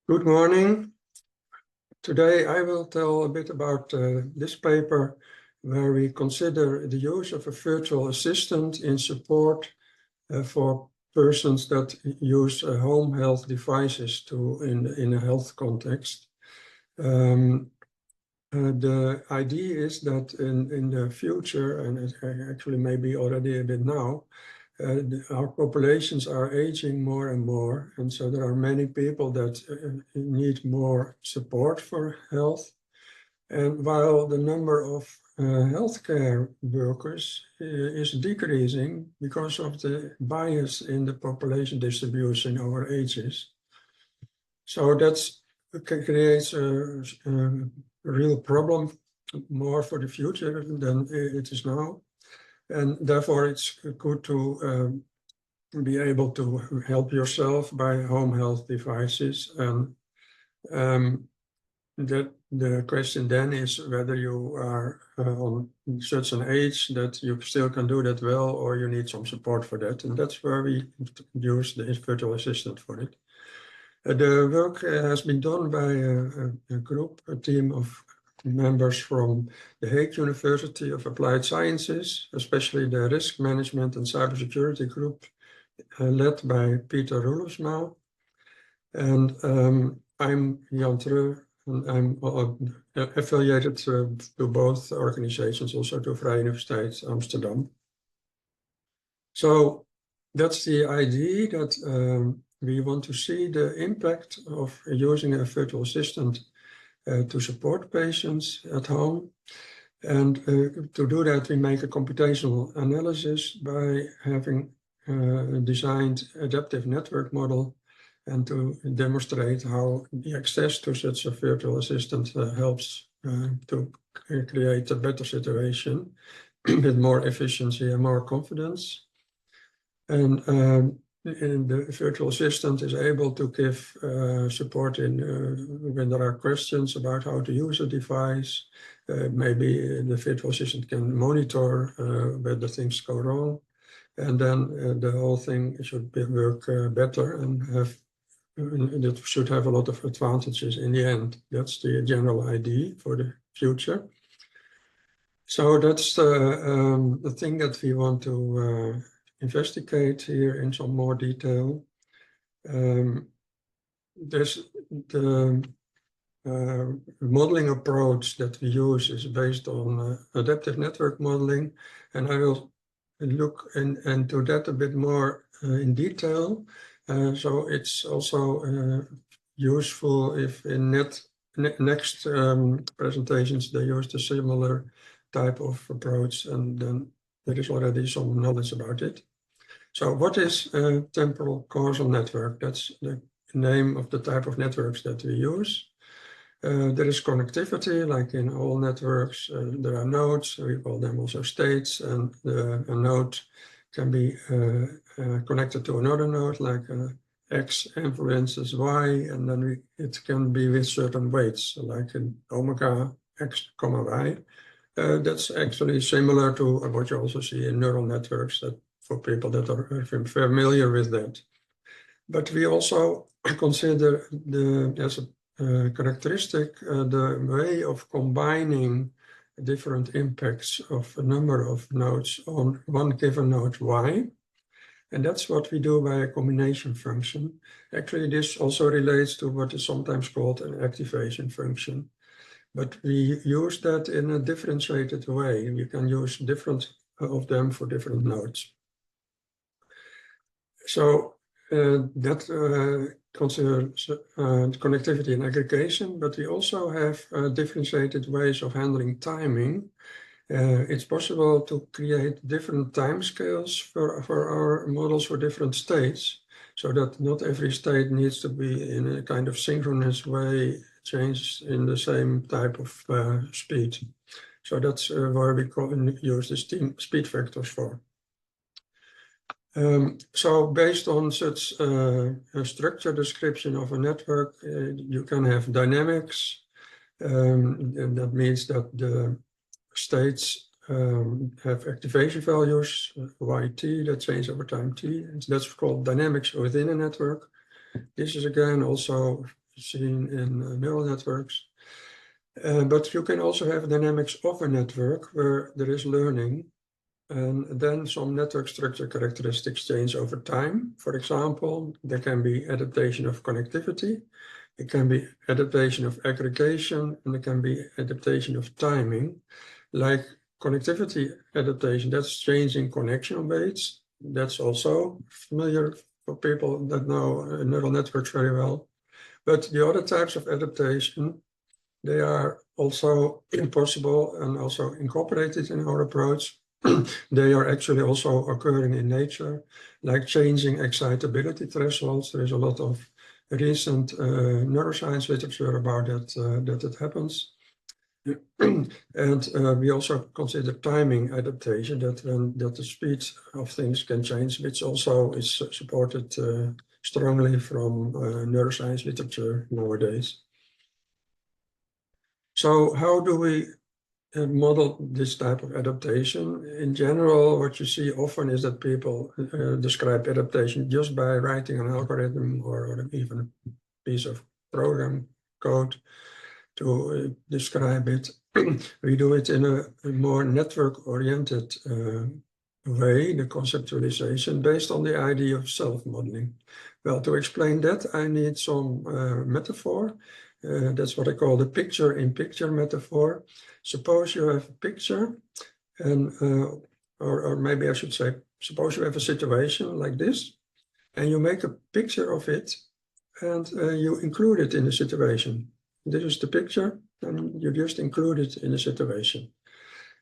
Good morning. Today I will tell a bit about this paper where we consider the use of a virtual assistant in support for persons that use home health devices in a health context. The idea is that in the future, and it actually maybe already a bit now, our populations are aging more and more, and so there are many people that need more support for health. And while the number of healthcare workers is decreasing because of the bias in the population distribution over ages. So that creates a real problem more for the future than it is now. And therefore, it's good to be able to help yourself by home health devices. And the question then is whether you are on such an age that you still can do that well, or you need some support for that. And that's where we use the virtual assistant for it. The work has been done by a team of members from the Hague University of Applied Sciences, especially the Risk Management and Cybersecurity group, led by Peter Roelofsma. And I'm Jan Treu, and I'm affiliated to both organizations, also to Vrije Universiteit Amsterdam. So that's the idea that we want to see the impact of using a virtual assistant to support patients at home. And to do that, we make a computational analysis by having designed adaptive network model and to demonstrate how the access to such a virtual assistant helps to create a better situation with more efficiency and more confidence. And the virtual assistant is able to give support when there are questions about how to use a device. Maybe the virtual assistant can monitor whether things go wrong. And then the whole thing should work better and it should have a lot of advantages in the end. That's the general idea for the future. So that's the thing that we want to investigate here in some more detail. There's the modeling approach that we use is based on adaptive network modeling, and I will look into that a bit more in detail. So it's also useful if in next presentations they use the similar type of approach, and then there is already some knowledge about it. So what is a temporal causal network? That's the name of the type of networks that we use. There is connectivity, like in all networks. There are nodes, we call them also states, and a node can be connected to another node, like X influences Y, and then it can be with certain weights, like in omega X, Y. That's actually similar to what you also see in neural networks, that for people that are familiar with that. But we also consider as a characteristic the way of combining different impacts of a number of nodes on one given node Y. And that's what we do by a combination function. Actually, this also relates to what is sometimes called an activation function. But we use that in a differentiated way. We can use different of them for different nodes. So that concerns connectivity and aggregation, but we also have differentiated ways of handling timing. It's possible to create different timescales for our models for different states, so that not every state needs to be in a kind of synchronous way, change in the same type of speed. So that's where we use the speed vectors for. So based on such a structure description of a network, you can have dynamics, and that means that the states have activation values, yt, that change over time t, and that's called dynamics within a network. This is again also seen in neural networks. But you can also have dynamics of a network where there is learning, and then some network structure characteristics change over time. For example, there can be adaptation of connectivity, it can be adaptation of aggregation, and there can be adaptation of timing. Like connectivity adaptation, that's changing connection weights. That's also familiar for people that know neural networks very well. But the other types of adaptation, they are also impossible and also incorporated in our approach. They are actually also occurring in nature, like changing excitability thresholds. There is a lot of recent neuroscience literature about that it happens. And we also consider timing adaptation, that the speed of things can change, which also is supported strongly from neuroscience literature nowadays. So how do we model this type of adaptation? In general, what you see often is that people describe adaptation just by writing an algorithm or even a piece of program code to describe it. We do it in a more network-oriented way, the conceptualization, based on the idea of self-modeling. Well, to explain that, I need some metaphor. That's what I call the picture-in-picture metaphor. Suppose you have a picture, and or maybe I should say, suppose you have a situation like this, and you make a picture of it, and you include it in the situation. This is the picture, and you just include it in the situation.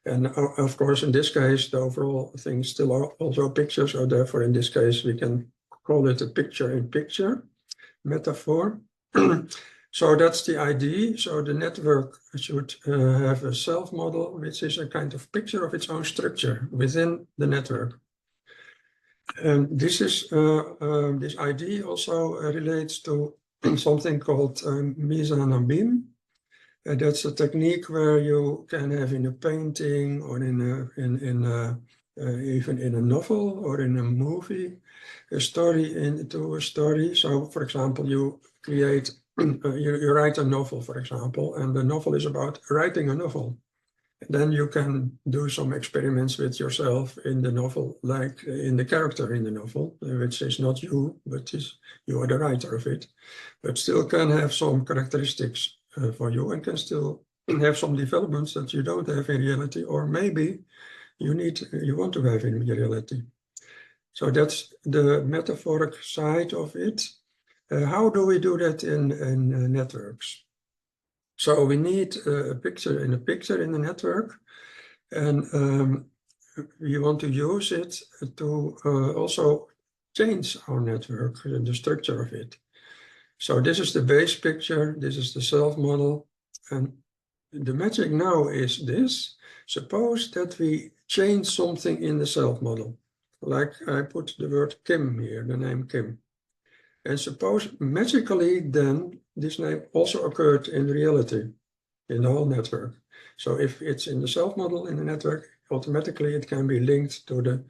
And of course, in this case, the overall thing is still also a picture, so therefore in this case, we can call it a picture-in-picture metaphor. So that's the idea. So the network should have a self-model, which is a kind of picture of its own structure within the network. And this idea also relates to something called mise-en-abîme. That's a technique where you can have in a painting or even in a novel or in a movie, a story into a story. So, for example, you create, you write a novel, for example, and the novel is about writing a novel. And then you can do some experiments with yourself in the novel, like in the character in the novel, which is not you, but you are the writer of it, but still can have some characteristics for you and can still have some developments that you don't have in reality, or maybe you want to have in reality. So that's the metaphoric side of it. How do we do that in networks? So we need a picture in the network, and we want to use it to also change our network, the structure of it. So this is the base picture, this is the self-model, and the magic now is this. Suppose that we change something in the self-model, like I put the word Kim here, the name Kim. And suppose magically then this name also occurred in reality, in the whole network. So if it's in the self-model in the network, automatically it can be linked to the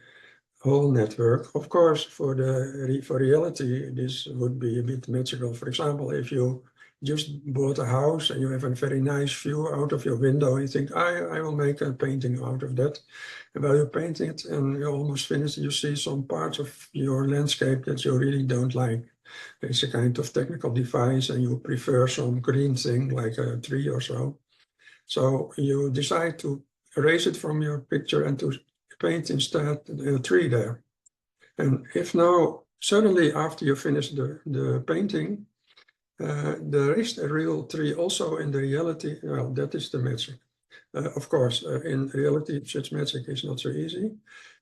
whole network. Of course, for reality, this would be a bit magical. For example, if you just bought a house and you have a very nice view out of your window, you think, I will make a painting out of that. And while you paint it and you're almost finished, you see some parts of your landscape that you really don't like. It's a kind of technical device and you prefer some green thing like a tree or so. So you decide to erase it from your picture and to paint instead a tree there. And if now suddenly after you finish the painting, there is a real tree also in the reality, well, that is the magic. Of course, in reality, such magic is not so easy.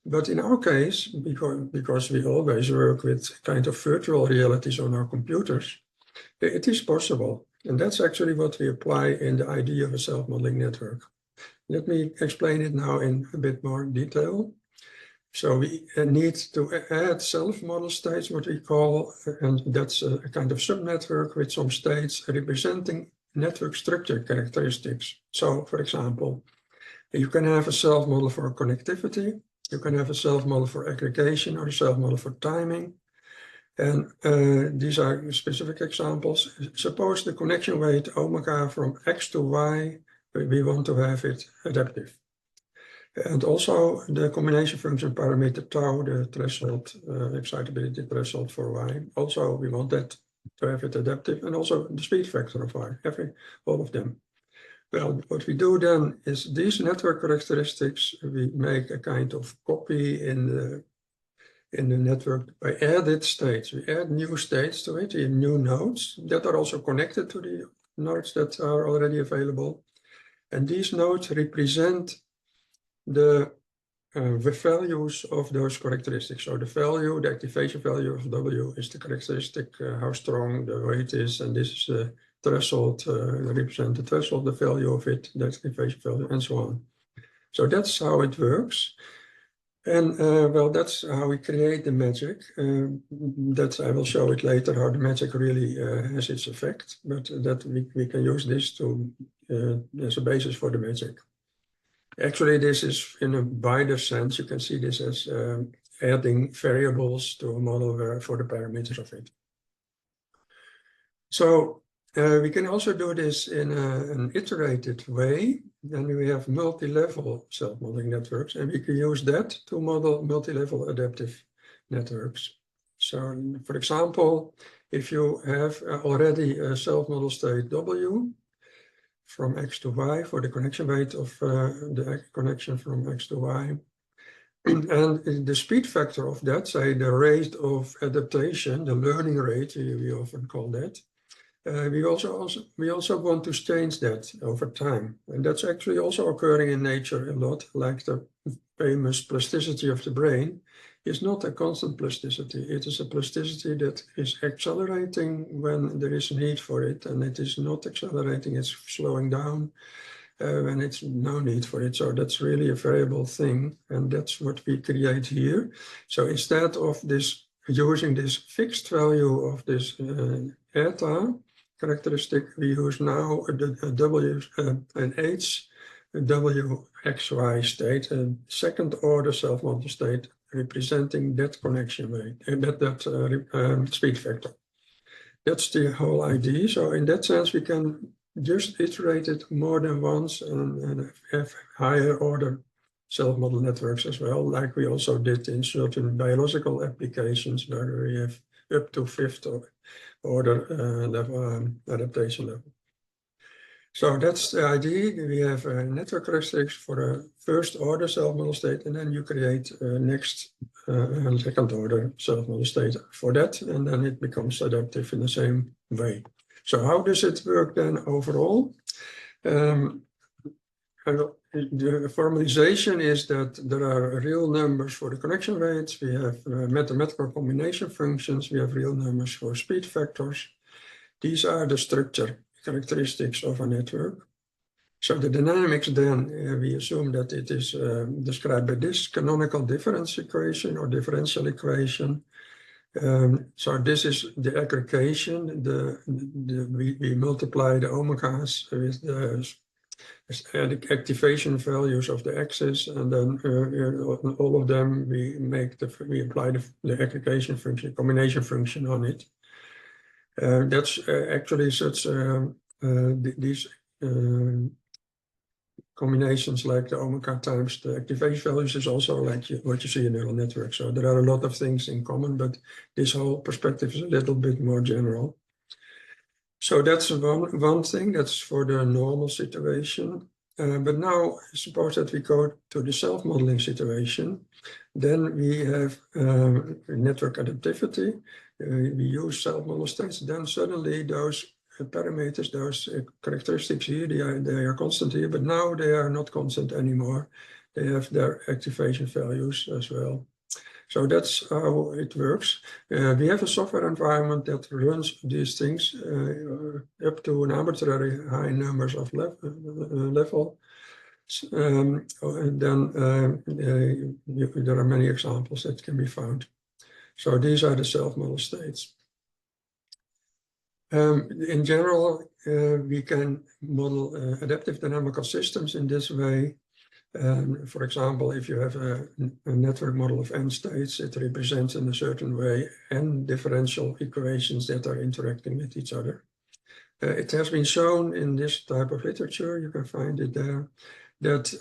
But in our case, because we always work with kind of virtual realities on our computers, it is possible. And that's actually what we apply in the idea of a self-modeling network. Let me explain it now in a bit more detail. So we need to add self-model states, what we call, and that's a kind of subnetwork with some states representing network structure characteristics. So, for example, you can have a self-model for connectivity, you can have a self-model for aggregation or a self-model for timing. And these are specific examples. Suppose the connection weight omega from X to Y, we want to have it adaptive. And also the combination function parameter tau, the threshold, excitability threshold for Y. Also, we want that to have it adaptive, and also the speed factor of Y, all of them. Well, what we do then is these network characteristics, we make a kind of copy in the network by added states. We add new states to it, new nodes that are also connected to the nodes that are already available. And these nodes represent the values of those characteristics. So the value, the activation value of W is the characteristic, how strong the weight is, and this is the threshold, represent the threshold, the value of it, the activation value, and so on. So that's how it works. And well, that's how we create the magic. That I will show it later, how the magic really has its effect, but that we can use this to as a basis for the magic. Actually, this is in a wider sense. You can see this as adding variables to a model for the parameters of it. So we can also do this in an iterated way. Then we have multi-level self-modeling networks, and we can use that to model multi-level adaptive networks. So, for example, if you have already a self-model state W, from X to Y for the connection weight of the connection from X to Y. And the speed factor of that, say the rate of adaptation, the learning rate, we often call that. We also want to change that over time. And that's actually also occurring in nature a lot, like the famous plasticity of the brain is not a constant plasticity. It is a plasticity that is accelerating when there is a need for it, and it is not accelerating, it's slowing down when it's no need for it. So that's really a variable thing, and that's what we create here. So instead of this, using this fixed value of this eta characteristic, we use now a W and H, a WXY state, a second order self-model state representing that connection rate and that speed factor. That's the whole idea. So in that sense, we can just iterate it more than once and have higher order self-model networks as well, like we also did in certain biological applications where we have up to fifth order level, adaptation level. So that's the idea. We have network characteristics for a first order self-model state, and then you create next second order self-model state for that, and then it becomes adaptive in the same way. So how does it work then overall? The formalization is that there are real numbers for the connection rates. We have mathematical combination functions. We have real numbers for speed factors. These are the structure characteristics of a network. So the dynamics then, we assume that it is described by this canonical difference equation or differential equation. So this is the aggregation. We multiply the omegas with the activation values of the axis, and then all of them we apply the aggregation function, combination function on it. That's actually such these combinations like the omega times the activation values is also like what you see in neural networks. So there are a lot of things in common, but this whole perspective is a little bit more general. So that's one thing, that's for the normal situation. But now suppose that we go to the self-modeling situation, then we have network adaptivity. We use self-model states, then suddenly those parameters, those characteristics here, they are constant here, but now they are not constant anymore. They have their activation values as well. So that's how it works. We have a software environment that runs these things up to an arbitrary high numbers of level. And then there are many examples that can be found. So these are the self-model states. In general, we can model adaptive dynamical systems in this way. And for example, if you have a network model of n states, it represents in a certain way n differential equations that are interacting with each other. It has been shown in this type of literature, you can find it there, that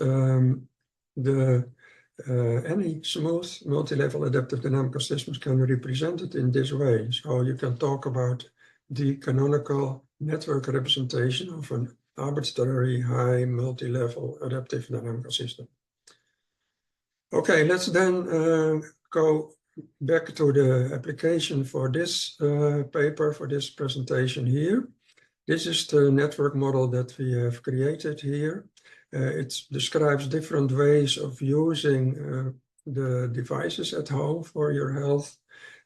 any smooth multi-level adaptive dynamical systems can be represented in this way. So you can talk about the canonical network representation of an arbitrary high multi-level adaptive dynamical system. Okay, let's then go back to the application for this paper, for this presentation here. This is the network model that we have created here. It describes different ways of using the devices at home for your health,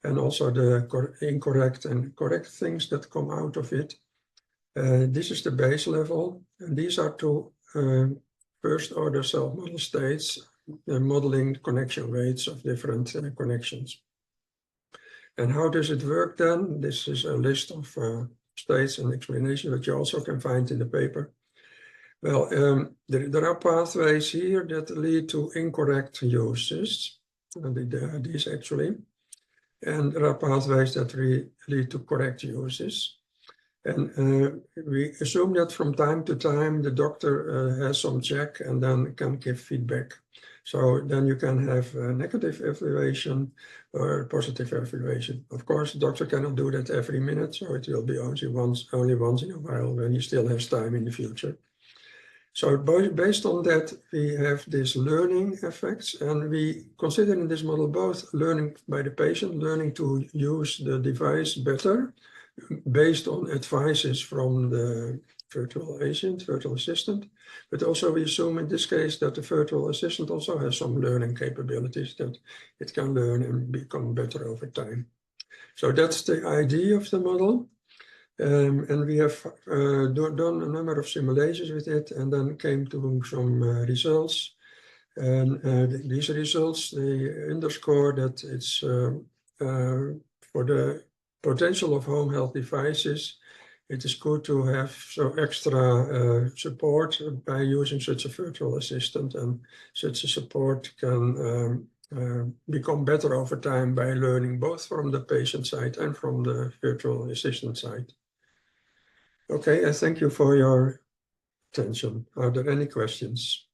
and also the incorrect and correct things that come out of it. This is the base level, and these are two first-order self-model states modeling connection rates of different connections. And how does it work then? This is a list of states and explanation that you also can find in the paper. Well, there are pathways here that lead to incorrect uses, these actually, and there are pathways that lead to correct uses. And we assume that from time to time the doctor has some check and then can give feedback. So then you can have a negative evaluation or positive evaluation. Of course, the doctor cannot do that every minute, so it will be only once in a while when he still has time in the future. So based on that, we have these learning effects, and we consider in this model both learning by the patient, learning to use the device better, based on advices from the virtual agent, virtual assistant, but also we assume in this case that the virtual assistant also has some learning capabilities that it can learn and become better over time. So that's the idea of the model. And we have done a number of simulations with it and then came to some results. And these results, they underscore that it's for the potential of home health devices, it is good to have some extra support by using such a virtual assistant, and such a support can become better over time by learning both from the patient side and from the virtual assistant side. Okay, I thank you for your attention. Are there any questions?